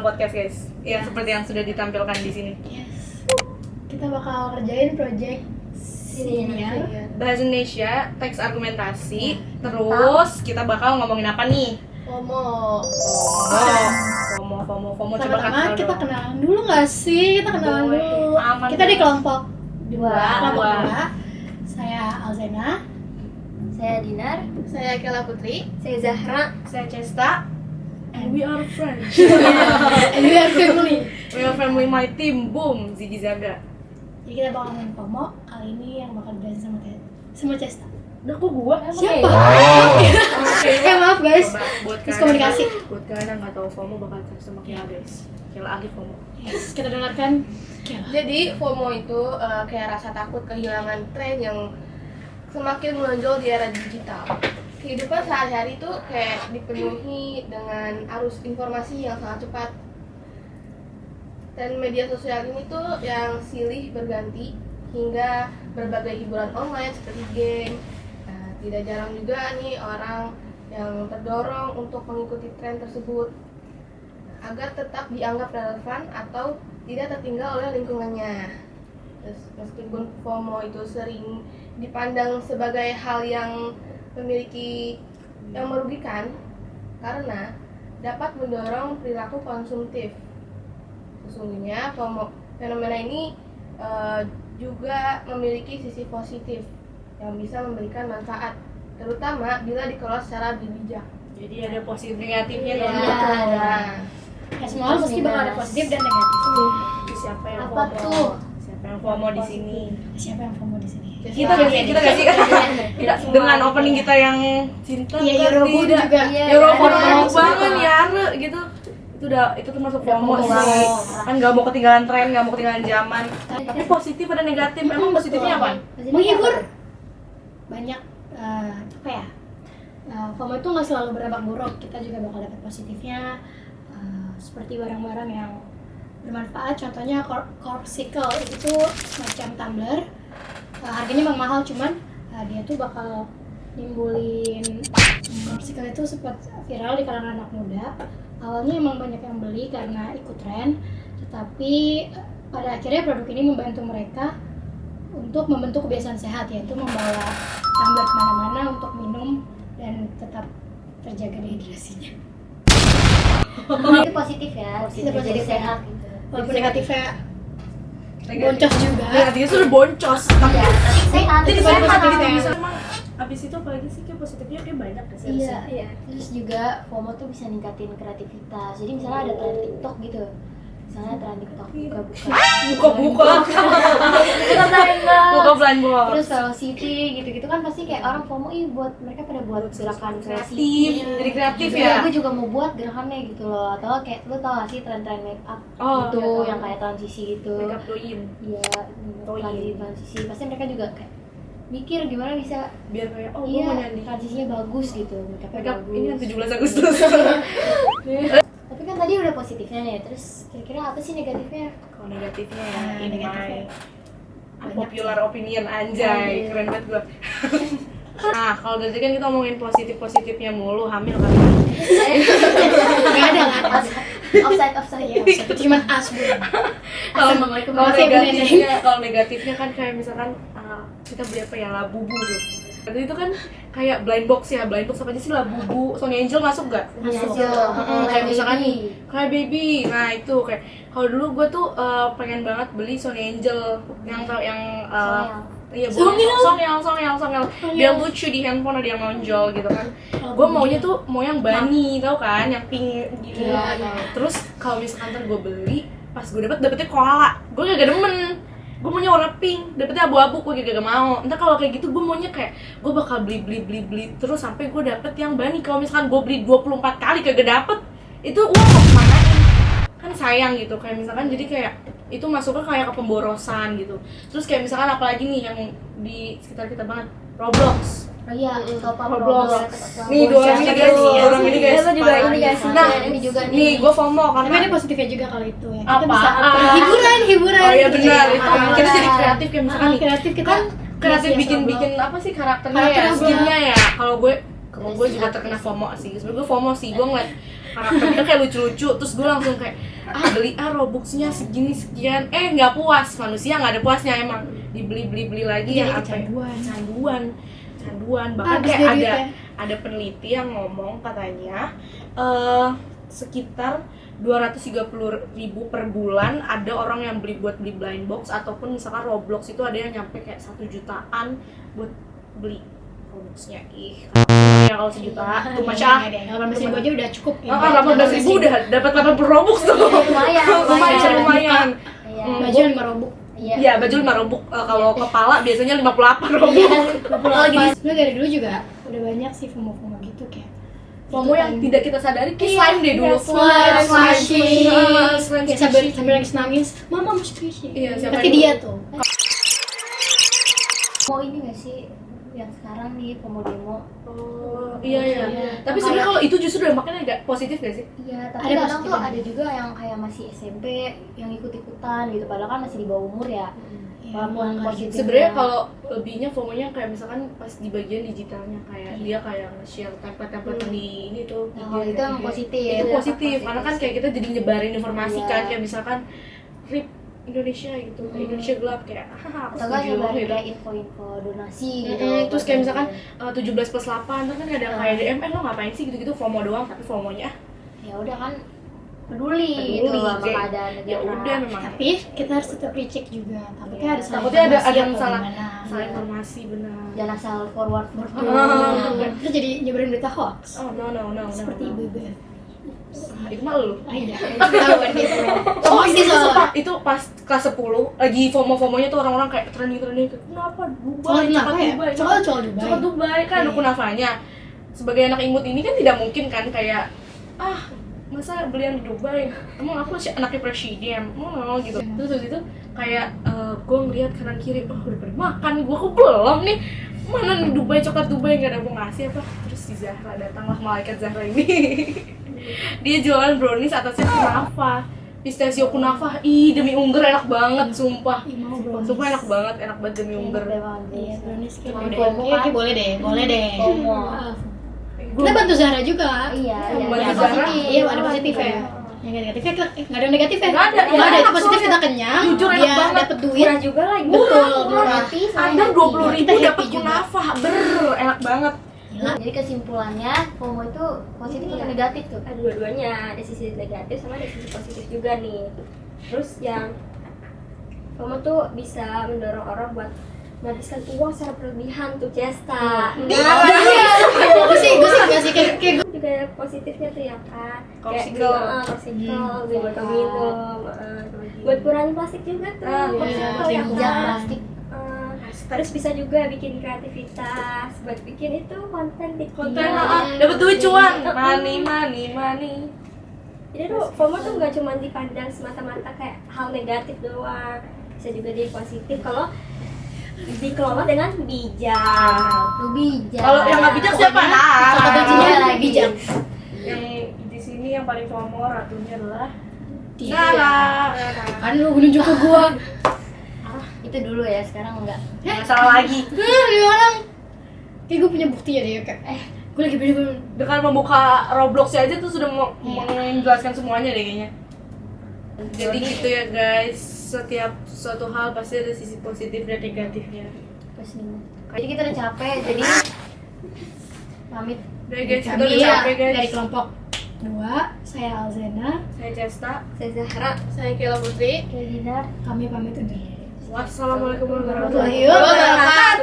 Circle Podcast guys. Ya, seperti yang sudah ditampilkan di sini. Yes. Kita bakal kerjain project senior Bahasa Indonesia, teks argumentasi. Terus kita bakal ngomongin apa nih? FOMO. FOMO. Coba Pertama kita kenalan dulu nggak sih? Kita kenalan dulu. Aman, Kita di kelompok Dua. 2. Saya Alzena. Saya Dinar. Saya Kela Putri. Saya Zahra. Saya Cesta. And we are friends. And we are family. We are family, my team. Boom, Ziggy Zaga. Jadi kita bakal ngomongin FOMO. Kali ini yang bakal dibahas sama Cesta. Udah kok gua? Siapa? Oke. Maaf guys. Coba, buat Miskomunikasi. Buat kalian yang nggak tahu FOMO bakal cari sama Kela guys. Kela ahli FOMO. Yes, kita dengarkan Kela. Jadi FOMO itu kayak rasa takut kehilangan tren yang semakin menonjol di era digital. Kehidupan sehari-hari itu kayak dipenuhi dengan arus informasi yang sangat cepat. Dan media sosial ini tuh yang silih berganti hingga berbagai hiburan online seperti game. Tidak jarang juga nih orang yang terdorong untuk mengikuti tren tersebut agar tetap dianggap relevan atau tidak tertinggal oleh lingkungannya. Terus, meskipun FOMO itu sering dipandang sebagai hal yang merugikan karena dapat mendorong perilaku konsumtif. Sesungguhnya fenomena ini juga memiliki sisi positif yang bisa memberikan manfaat, terutama bila dikelola secara bijak. Jadi ada positif negatifnya Iya. dong. Ya semua hal pasti bakal ada positif dan negatif. Siapa yang Apa FOMO? tuh? Siapa yang FOMO di sini? Siapa yang FOMO di sini? Kita gak sih? Kita dengan opening kita yang cinta. Iya, Eurobond tidak. juga. Iya, Eurobond iya, mau iya. banget Yare gitu. Itu termasuk FOMO FOMO sih. banget. Kan nggak mau ketinggalan tren, nggak mau ketinggalan zaman. Tapi positif ada negatif. Emang positifnya apa? Menghibur. Banyak apa ya? FOMO itu nggak selalu berdampak buruk. Kita juga bakal dapat positifnya. Seperti barang-barang yang bermanfaat. Contohnya Corkcicle itu semacam tumbler. Harganya memang mahal, cuman dia tuh bakal nimbulin Corkcicle itu sempat viral di kalangan anak muda. Awalnya emang banyak yang beli karena ikut tren, tetapi pada akhirnya produk ini membantu mereka untuk membentuk kebiasaan sehat, yaitu membawa tumbler kemana-mana untuk minum dan tetap terjaga dehidrasinya. Itu positif ya. Itu positif Jadi ya. sehat gitu. Walaupun negatifnya boncos juga. Negatifnya sudah boncos. Tapi Ya, tapi sehat. jadi Itu sehat positif gitu ya. bisa. Emang abis itu apalagi sih kayak positifnya kayak banyak deh sih. Iya. Terus juga FOMO tuh bisa ningkatin kreativitas. Jadi misalnya ada tren TikTok gitu. Misalnya tren TikTok Buka-buka. Buka blind box. Terus velocity gitu-gitu kan pasti kayak orang FOMO buat mereka pada buat gerakan Kreatif, jadi kreatif Iya, ya. gue juga mau buat gerakannya gitu loh. Atau kayak lu tau gak sih tren-tren make up Oh, gitu iya, tahu. yang kayak transisi gitu. Makeup doin. Iya, transisi. Pasti mereka juga kayak mikir gimana bisa Biar kayak oh gue mau nyandi transisinya bagus gitu, make-upnya makeup bagus. ini kan 17 Agustus. Tapi kan tadi udah positifnya nih, terus kira-kira apa sih negatifnya? Kalau negatifnya ya, Nah, ini negatifnya. popular opinion anjay, keren banget gua. Nah, kalau dari tadi kan kita ngomongin positifnya mulu, hamil kan. Nggak ada lah. Offside Ya, itu cuma as bu. Assalamualaikum Kalau warahmatullahi negatifnya kan kayak misalkan kita beli apa ya, Labubu tuh. Itu kan kayak blind box ya, blind box apa aja sih, Labubu, Sony Angel masuk gak? Masuk. Kayak misalkan baby. kayak baby. Nah itu kayak kalau dulu gue tuh pengen banget beli Sony Angel yang iya, Songel. Dia lucu di handphone, ada yang nonjol gitu kan. Gue maunya tuh mau yang bunny, tau kan, yang pink gitu. Iya. Terus kalau misalkan ntar gue beli, pas gue dapetnya koala, gue gak demen. Gue maunya warna pink, dapetnya abu-abu, gue gak mau. Entar kalau kayak gitu gue maunya kayak gue bakal beli terus sampai gue dapet yang bunny. Kalau misalkan gue beli 24 kali kagak dapet, itu uang mau kemanain? Kan sayang gitu. Kayak misalkan jadi kayak itu masuknya kayak ke pemborosan gitu. Terus kayak misalkan apalagi nih yang di sekitar kita banget, Roblox. Oh iya, Roblox. Nih dua orang ini guys, Ini guys, Nah, ini juga nih gue FOMO Tapi karena ada positifnya juga kalau itu ya. Kita apa? bisa hiburan. Oh iya benar, itu Ah, kita jadi kreatif kayak misalkan nih. kreatif kita Kan kreatif hias-hias bikin apa sih karakternya Karakter ya, Roblox. skinnya ya. Kalau gue juga terkena FOMO sih. Sebenarnya gue FOMO sih, gue ngeliat karakternya kayak lucu-lucu, terus gue langsung kayak beli Robuxnya segini sekian, nggak puas, manusia nggak ada puasnya emang, dibeli lagi Jadi ya sampai canduan bahkan Habis kayak dia ada peneliti yang ngomong katanya sekitar 230.000 per bulan ada orang yang beli blind box ataupun misalkan Roblox itu ada yang nyampe kayak 1 jutaan buat beli Robuxnya. Ya kalau 1 juta tuh macam 18.000 aja udah cukup ya. 18.000 udah dapat 80 Robux tuh. Lumayan. Iya. Baju 5 robux. Iya, baju 5 Robux. Kalau kepala biasanya 58 Robux. Kalau gini, sebenarnya dari dulu juga udah banyak sih FOMO gitu kayak FOMO yang tidak kita sadari kayak slime deh dulu. slime kayak sambil nangis, mama mau squishy. Iya, siapa Berarti yang- dia tuh. Mau ini nggak sih yang sekarang nih FOMO demo? Oh, iya. Tapi sebenarnya kalau itu justru dampaknya agak positif gak sih? Iya, tapi Ada kadang positif tuh dan ada juga yang kayak masih SMP yang ikut-ikutan gitu, padahal kan masih di bawah umur ya. Walaupun positif. Sebenarnya kalau lebihnya FOMO-nya kayak misalkan pas di bagian digitalnya kayak dia kayak nge-share template-template di ini tuh. Nah, kalau itu emang positif. Itu positif karena kan kayak kita jadi nyebarin informasi kan, kayak misalkan RIP Indonesia gitu, kayak Indonesia gelap kayak aku Atau nggak setuju nyebarin gitu. kayak info-info donasi gitu. Terus kayak misalkan 17+8 terus kan kadang kayak DM lo ngapain sih gitu-gitu, FOMO doang tapi FOMO-nya Ya udah kan peduli gitu sama kayak, keadaan negara. ya udah memang Tapi kita harus tetap recheck juga. Takutnya ada salah takutnya ada informasi yang atau salah gimana. informasi benar. Jangan asal forward. Terus jadi nyebarin berita hoax. Oh no. Seperti ibu-ibu. Itu mah lu. Iya, tahu kan gitu. Oh, Hoax sih soalnya. itu pas kelas 10 lagi FOMO-FOMOnya tuh orang-orang kayak trending kenapa Dubai, Coklat Dubai. Dubai. Coklat Dubai kan ada Iya. kunafanya. Sebagai anak imut ini kan tidak mungkin kan kayak masa belian di Dubai, emang aku masih anaknya presiden, gitu. Terus habis itu kayak gue ngeliat kanan kiri, udah pada makan, gue kok belum nih, mana nih Dubai, coklat Dubai nggak ada mau ngasih apa. Terus si Zahra datanglah, malaikat Zahra ini. Dia jualan brownies atasnya kunafa, pistachio kunafa, demi Unger enak banget, sumpah. Mau brownies. Sumpah enak banget demi Unger. Iya, brownies kayak Mau deh. FOMO Iya, kan? kayak boleh deh. FOMO. Kita bantu Zahra juga. Iya, Bantu yang Zahra. positif. Iya, ada positif ya. Yang negatifnya nggak ada negatifnya. Nggak ada. Nggak ada. Itu positif kita kenyang. Jujur enak dia banget. dapat duit. Murah juga lagi. Betul, Murah. murah. Gratis, Ada happy. 20.000 Kita happy dapat juga. kunafa, enak banget. Jadi kesimpulannya FOMO itu positif atau negatif tuh? Ada dua-duanya, ada sisi negatif sama ada sisi positif juga nih. Terus yang FOMO tuh bisa mendorong orang buat menghabiskan uang secara berlebihan tuh Cesta. Gue sih nggak sih kayak gue. Juga ada positifnya tuh ya kan. Popsicle. Popsicle, beli botol minum, buat kurangin plastik juga tuh. Popsicle ya lingkungan. kan. Plastik. Terus bisa juga bikin kreativitas buat bikin itu konten di Konten dapat duit cuan, money. Jadi tuh FOMO tuh nggak cuma dipandang semata-mata kayak hal negatif doang, bisa juga jadi positif kalau dikelola dengan bijak. Lu bijak. Kalau yang nggak bijak siapa? Salah satunya lagi bijak. Yang di sini yang paling FOMO ratunya adalah Dia. Nara. Kan lu nunjuk ke gua. Itu dulu ya, sekarang enggak. Nggak salah lagi. Dia orang. Kayak gue punya bukti ya dia kayak. Gue lagi bener-bener. Dengan membuka Roblox aja tuh sudah menjelaskan semuanya deh kayaknya. Jadi gitu ya guys, setiap suatu hal pasti ada sisi positif dan negatifnya. Jadi kita udah capek, jadi pamit. Udah guys, kita Kami udah capek guys. dari kelompok 2, saya Alzena. Saya Cesta. Saya Zahra. Saya Kela Putri. Kayak Dinar. Kami pamit undur diri. Wassalamualaikum warahmatullahi Wabarakatuh.